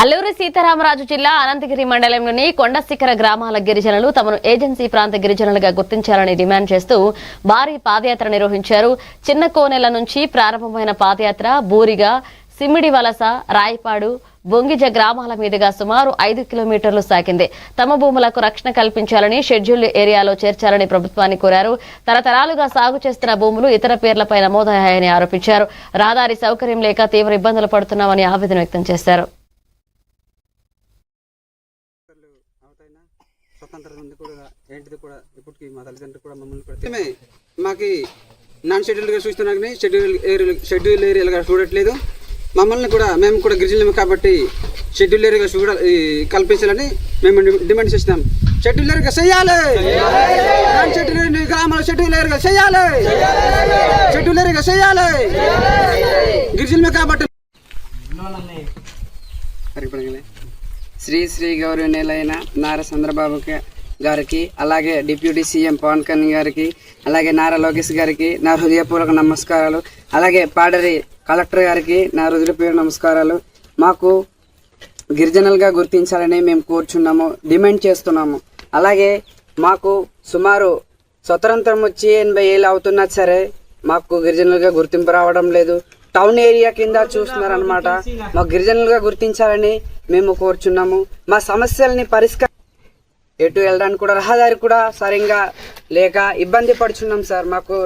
అల్లూరి సీతారామరాజు జిల్లా అనంతగిరి మండలంలోని కొండ శిఖర గ్రామాల గిరిజనులు తమను ఏజెన్సీ ప్రాంత గిరిజనులుగా గుర్తించాలని డిమాండ్ చేస్తూ భారీ పాదయాత్ర నిర్వహించారు. చిన్న కోనెల నుంచి ప్రారంభమైన పాదయాత్ర బూరిగా, సిమ్మిడి వలస, రాయపాడు, బొంగిజ గ్రామాల మీదుగా సుమారు 5 కిలోమీటర్లు సాగింది. తమ భూములకు రక్షణ కల్పించాలని, షెడ్యూల్డ్ ఏరియాలో చేర్చాలని ప్రభుత్వాన్ని కోరారు. తరతరాలుగా సాగు చేస్తున్న భూములు ఇతర పేర్లపై నమోదయ్యాయని ఆరోపించారు. రహదారి సౌకర్యం లేక తీవ్ర ఇబ్బందులు పడుతున్నామని ఆవేదన వ్యక్తం చేశారు. మాకు నాన్ షెడ్యూల్గా చూస్తున్నా కానీ షెడ్యూల్ ఏరియాలుగా చూడట్లేదు. మమ్మల్ని కూడా మేము కూడా గిరిజనులమే కాబట్టి షెడ్యూల్ ఏరియాగా కల్పించాలని మేము డిమాండ్ చేస్తున్నాం. షెడ్యూల్ ఏరియాగా చేయాలి, నాన్ షెడ్యూల్ గ్రామాల షెడ్యూల్ ఏరియాగా చేయాలి, షెడ్యూల్ ఏరియాగా చేయాలి, గిరిజనులమే కాబట్టి. శ్రీ గౌరవనీయులైన నారా చంద్రబాబు గారికి, అలాగే డిప్యూటీ సీఎం పవన్ కళ్యాణ్ గారికి, అలాగే నారా లోకేష్ గారికి నా హృదయపూర్వక నమస్కారాలు. అలాగే పాడరి కలెక్టర్ గారికి నా హృదయపూర్వక నమస్కారాలు. మాకు గిరిజనులుగా గుర్తించాలని మేము కోరుచున్నాము, డిమాండ్ చేస్తున్నాము. అలాగే మాకు సుమారు స్వతంత్రం వచ్చి 80 ఏళ్ళు అవుతున్నా సరే మాకు గిరిజనులుగా గుర్తింపు రావడం లేదు. టౌన్ ఏరియా కింద చూస్తున్నారనమాట. మాకు గిరిజనులుగా గుర్తించాలని మేము కోరుచున్నాము. మా సమస్యల్ని ఎటు వెళ్ళడానికి కూడా రహదారి కూడా సరిగ్గా లేక ఇబ్బంది పడుచున్నాం సార్. మాకు